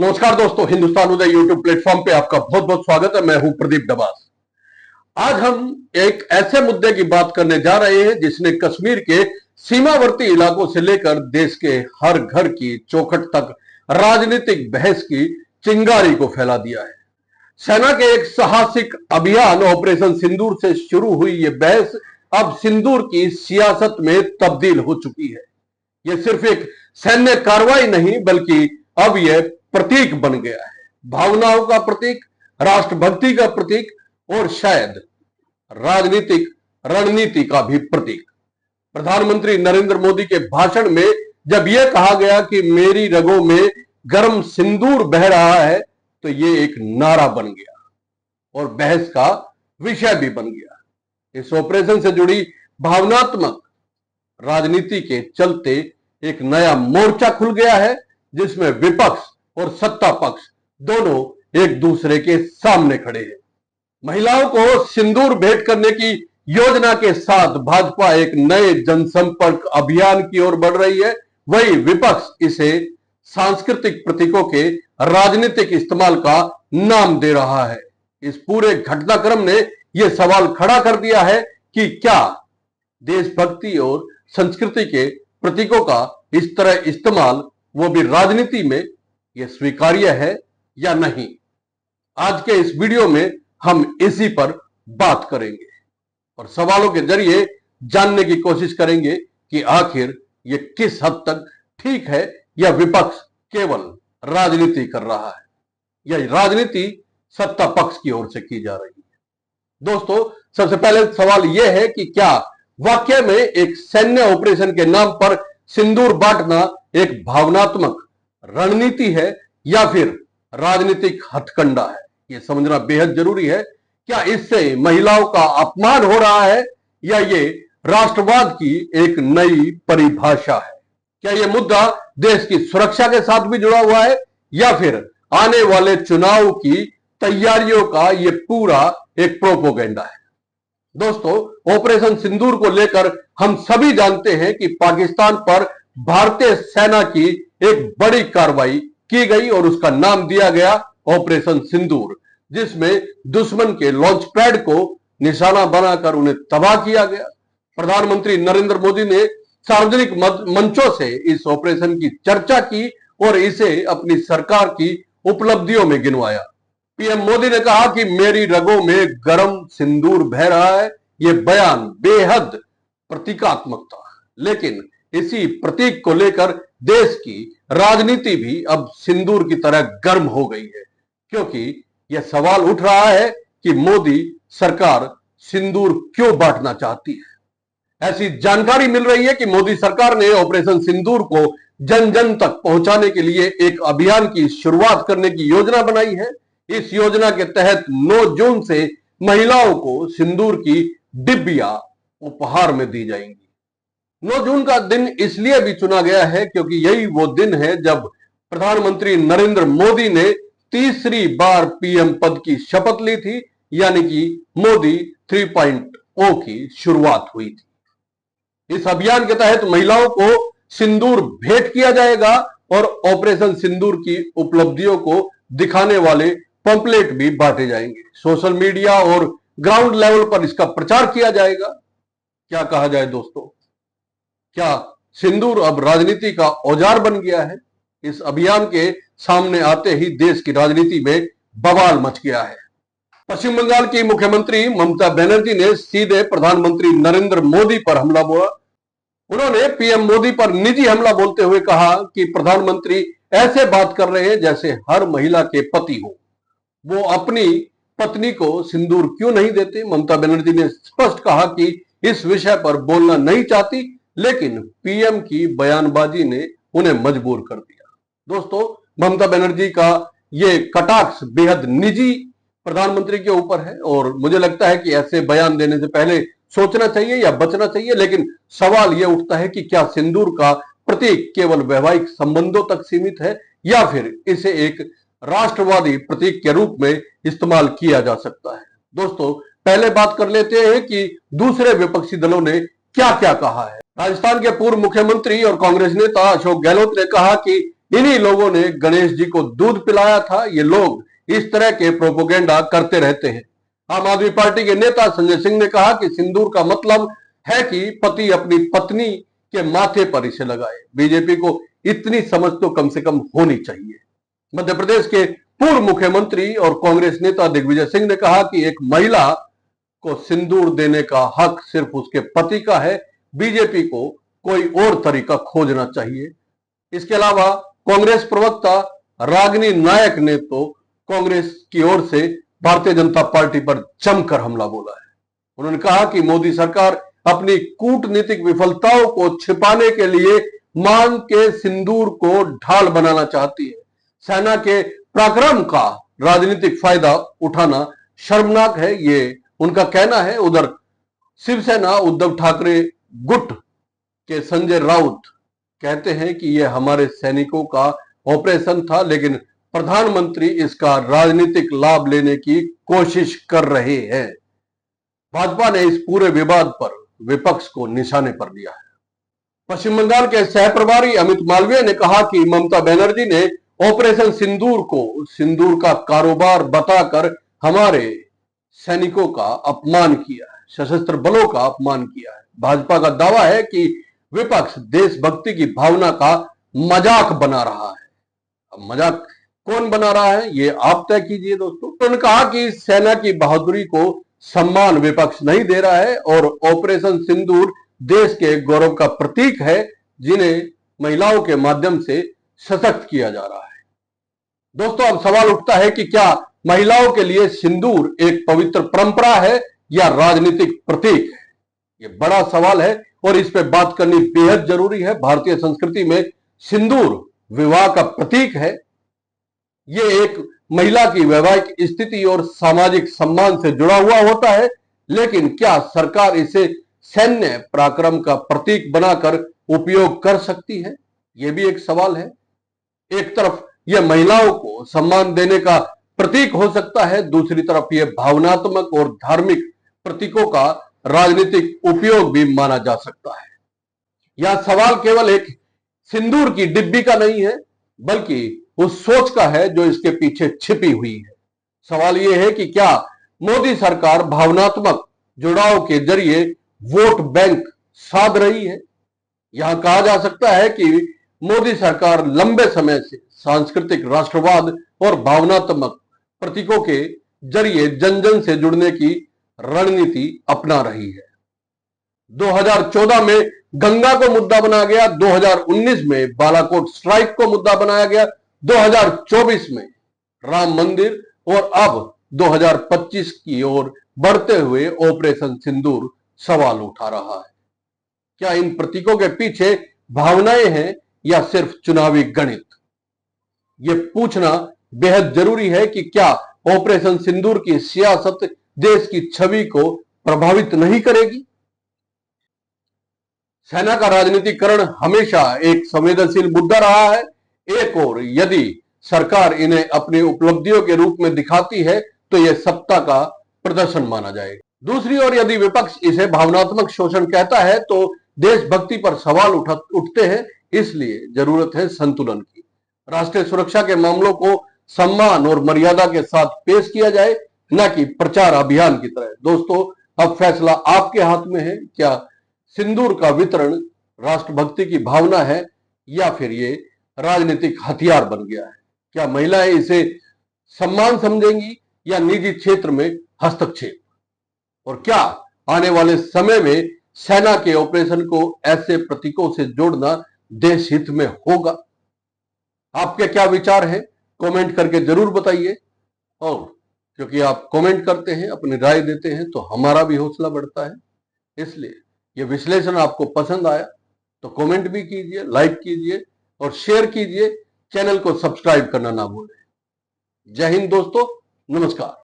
नमस्कार दोस्तों, हिंदुस्तान उदय YouTube platform पे आपका बहुत बहुत स्वागत है। मैं हूं प्रदीप डबास। आज हम एक ऐसे मुद्दे की बात करने जा रहे हैं जिसने कश्मीर के सीमावर्ती इलाकों से लेकर देश के हर घर की चौखट तक राजनीतिक बहस की चिंगारी को फैला दिया है। सेना के एक साहसिक अभियान ऑपरेशन सिंदूर से शुरू हुई यह बहस अब सिंदूर की सियासत में तब्दील हो चुकी है। यह सिर्फ एक सैन्य कार्रवाई नहीं बल्कि अब यह प्रतीक बन गया है, भावनाओं का प्रतीक, राष्ट्रभक्ति का प्रतीक और शायद राजनीतिक रणनीति का भी प्रतीक। प्रधानमंत्री नरेंद्र मोदी के भाषण में जब यह कहा गया कि मेरी रगों में गर्म सिंदूर बह रहा है, तो यह एक नारा बन गया और बहस का विषय भी बन गया। इस ऑपरेशन से जुड़ी भावनात्मक राजनीति के चलते एक नया मोर्चा खुल गया है जिसमें विपक्ष और सत्ता पक्ष दोनों एक दूसरे के सामने खड़े हैं। महिलाओं को सिंदूर भेंट करने की योजना के साथ भाजपा एक नए जनसंपर्क अभियान की ओर बढ़ रही है, वही विपक्ष इसे सांस्कृतिक प्रतीकों के राजनीतिक इस्तेमाल का नाम दे रहा है। इस पूरे घटनाक्रम ने यह सवाल खड़ा कर दिया है कि क्या देशभक्ति और संस्कृति के प्रतीकों का इस तरह इस्तेमाल, वो भी राजनीति में, यह स्वीकार्य है या नहीं। आज के इस वीडियो में हम इसी पर बात करेंगे और सवालों के जरिए जानने की कोशिश करेंगे कि आखिर यह किस हद तक ठीक है या विपक्ष केवल राजनीति कर रहा है या राजनीति सत्ता पक्ष की ओर से की जा रही है। दोस्तों, सबसे पहले सवाल यह है कि क्या वाकई में एक सैन्य ऑपरेशन के नाम पर सिंदूर बांटना एक भावनात्मक रणनीति है या फिर राजनीतिक हथकंडा है। यह समझना बेहद जरूरी है। क्या इससे महिलाओं का अपमान हो रहा है या ये राष्ट्रवाद की एक नई परिभाषा है? क्या यह मुद्दा देश की सुरक्षा के साथ भी जुड़ा हुआ है या फिर आने वाले चुनाव की तैयारियों का यह पूरा एक प्रोपोगेंडा है? दोस्तों, ऑपरेशन सिंदूर को लेकर हम सभी जानते हैं कि पाकिस्तान पर भारतीय सेना की एक बड़ी कार्रवाई की गई और उसका नाम दिया गया ऑपरेशन सिंदूर, जिसमें दुश्मन के लॉन्च पैड को निशाना बनाकर उन्हें तबाह किया गया। प्रधानमंत्री नरेंद्र मोदी ने सार्वजनिक मंचों से इस ऑपरेशन की चर्चा की और इसे अपनी सरकार की उपलब्धियों में गिनवाया। पीएम मोदी ने कहा कि मेरी रगों में गर्म सिंदूर बह रहा है। यह बयान बेहद प्रतीकात्मक था, लेकिन इसी प्रतीक को लेकर देश की राजनीति भी अब सिंदूर की तरह गर्म हो गई है, क्योंकि यह सवाल उठ रहा है कि मोदी सरकार सिंदूर क्यों बांटना चाहती है। ऐसी जानकारी मिल रही है कि मोदी सरकार ने ऑपरेशन सिंदूर को जन जन तक पहुंचाने के लिए एक अभियान की शुरुआत करने की योजना बनाई है। इस योजना के तहत 9 जून से महिलाओं को सिंदूर की डिब्बियां उपहार में दी जाएंगी। 9 जून का दिन इसलिए भी चुना गया है क्योंकि यही वो दिन है जब प्रधानमंत्री नरेंद्र मोदी ने तीसरी बार पीएम पद की शपथ ली थी, यानी कि मोदी 3.0 की शुरुआत हुई थी। इस अभियान के तहत महिलाओं को सिंदूर भेंट किया जाएगा और ऑपरेशन सिंदूर की उपलब्धियों को दिखाने वाले पंपलेट भी बांटे जाएंगे। सोशल मीडिया और ग्राउंड लेवल पर इसका प्रचार किया जाएगा। क्या कहा जाए दोस्तों, क्या सिंदूर अब राजनीति का औजार बन गया है? इस अभियान के सामने आते ही देश की राजनीति में बवाल मच गया है। पश्चिम बंगाल की मुख्यमंत्री ममता बनर्जी ने सीधे प्रधानमंत्री नरेंद्र मोदी पर हमला बोला। उन्होंने पीएम मोदी पर निजी हमला बोलते हुए कहा कि प्रधानमंत्री ऐसे बात कर रहे हैं जैसे हर महिला के पति हो, वो अपनी पत्नी को सिंदूर क्यों नहीं देते। ममता बनर्जी ने स्पष्ट कहा कि इस विषय पर बोलना नहीं चाहती, लेकिन पीएम की बयानबाजी ने उन्हें मजबूर कर दिया। दोस्तों, ममता बनर्जी का यह कटाक्ष बेहद निजी प्रधानमंत्री के ऊपर है और मुझे लगता है कि ऐसे बयान देने से पहले सोचना चाहिए या बचना चाहिए। लेकिन सवाल यह उठता है कि क्या सिंदूर का प्रतीक केवल वैवाहिक संबंधों तक सीमित है या फिर इसे एक राष्ट्रवादी प्रतीक के रूप में इस्तेमाल किया जा सकता है। दोस्तों, पहले बात कर लेते हैं कि दूसरे विपक्षी दलों ने क्या क्या कहा है। राजस्थान के पूर्व मुख्यमंत्री और कांग्रेस नेता अशोक गहलोत ने कहा कि इन्हीं लोगों ने गणेश जी को दूध पिलाया था। ये लोग इस तरह के प्रोपोगेंडा करते रहते हैं। आम आदमी पार्टी के नेता संजय सिंह ने कहा कि सिंदूर का मतलब है कि पति अपनी पत्नी के माथे पर इसे लगाए। बीजेपी को इतनी समझ तो कम से कम होनी चाहिए। मध्य प्रदेश के पूर्व मुख्यमंत्री और कांग्रेस नेता दिग्विजय सिंह ने कहा कि एक महिला को सिंदूर देने का हक सिर्फ उसके पति का है। बीजेपी को कोई और तरीका खोजना चाहिए। इसके अलावा कांग्रेस प्रवक्ता रागिनी नायक ने तो कांग्रेस की ओर से भारतीय जनता पार्टी पर जमकर हमला बोला है। उन्होंने कहा कि मोदी सरकार अपनी कूटनीतिक विफलताओं को छिपाने के लिए मांग के सिंदूर को ढाल बनाना चाहती है। सेना के पराक्रम का राजनीतिक फायदा उठाना शर्मनाक है, ये उनका कहना है। उधर शिवसेना उद्धव ठाकरे गुट के संजय राउत कहते हैं कि यह हमारे सैनिकों का ऑपरेशन था, लेकिन प्रधानमंत्री इसका राजनीतिक लाभ लेने की कोशिश कर रहे हैं। भाजपा ने इस पूरे विवाद पर विपक्ष को निशाने पर लिया है। पश्चिम बंगाल के सह प्रभारी अमित मालवीय ने कहा कि ममता बनर्जी ने ऑपरेशन सिंदूर को सिंदूर का कारोबार बताकर हमारे सैनिकों का अपमान किया है, सशस्त्र बलों का अपमान किया है। भाजपा का दावा है कि विपक्ष देशभक्ति की भावना का मजाक बना रहा है। अब मजाक कौन बना रहा है ये आप तय कीजिए दोस्तों। उन्होंने कहा कि सेना की बहादुरी को सम्मान विपक्ष नहीं दे रहा है और ऑपरेशन सिंदूर देश के गौरव का प्रतीक है, जिन्हें महिलाओं के माध्यम से सशक्त किया जा रहा है। दोस्तों, अब सवाल उठता है कि क्या महिलाओं के लिए सिंदूर एक पवित्र परंपरा है या राजनीतिक प्रतीक है? ये बड़ा सवाल है और इस पे बात करनी बेहद जरूरी है। भारतीय संस्कृति में सिंदूर विवाह का प्रतीक है। ये एक महिला की वैवाहिक स्थिति और सामाजिक सम्मान से जुड़ा हुआ होता है, लेकिन क्या सरकार इसे सैन्य पराक्रम का प्रतीक बनाकर उपयोग कर सकती है? यह भी एक सवाल है। एक तरफ यह महिलाओं को सम्मान देने का प्रतीक हो सकता है, दूसरी तरफ यह भावनात्मक और धार्मिक प्रतीकों का राजनीतिक उपयोग भी माना जा सकता है। यह सवाल केवल एक सिंदूर की डिब्बी का नहीं है, बल्कि उस सोच का है जो इसके पीछे छिपी हुई है। सवाल यह है कि क्या मोदी सरकार भावनात्मक जुड़ाव के जरिए वोट बैंक साध रही है? यहां कहा जा सकता है कि मोदी सरकार लंबे समय से सांस्कृतिक राष्ट्रवाद और भावनात्मक प्रतीकों के जरिए जन जन से जुड़ने की रणनीति अपना रही है। 2014 में गंगा को मुद्दा बनाया गया, 2019 में बालाकोट स्ट्राइक को मुद्दा बनाया गया, 2024 में राम मंदिर और अब 2025 की ओर बढ़ते हुए ऑपरेशन सिंदूर सवाल उठा रहा है। क्या इन प्रतीकों के पीछे भावनाएं हैं या सिर्फ चुनावी गणित? यह पूछना बेहद जरूरी है कि क्या ऑपरेशन सिंदूर की सियासत देश की छवि को प्रभावित नहीं करेगी? सेना का राजनीतिकरण हमेशा एक संवेदनशील मुद्दा रहा है। एक और यदि सरकार इन्हें अपनी उपलब्धियों के रूप में दिखाती है तो यह सत्ता का प्रदर्शन माना जाएगा। दूसरी ओर यदि विपक्ष इसे भावनात्मक शोषण कहता है तो देशभक्ति पर सवाल उठते हैं। इसलिए जरूरत है संतुलन की। राष्ट्रीय सुरक्षा के मामलों को सम्मान और मर्यादा के साथ पेश किया जाए, न कि प्रचार अभियान की तरह। दोस्तों, अब फैसला आपके हाथ में है। क्या सिंदूर का वितरण राष्ट्रभक्ति की भावना है या फिर ये राजनीतिक हथियार बन गया है? क्या महिलाएं इसे सम्मान समझेंगी या निजी क्षेत्र में हस्तक्षेप? और क्या आने वाले समय में सेना के ऑपरेशन को ऐसे प्रतीकों से जोड़ना देश हित में होगा? आपके क्या विचार हैं? कमेंट करके जरूर बताइए। और क्योंकि आप कमेंट करते हैं, अपनी राय देते हैं, तो हमारा भी हौसला बढ़ता है। इसलिए यह विश्लेषण आपको पसंद आया तो कमेंट भी कीजिए, लाइक कीजिए और शेयर कीजिए। चैनल को सब्सक्राइब करना ना भूलें। जय हिंद दोस्तों, नमस्कार।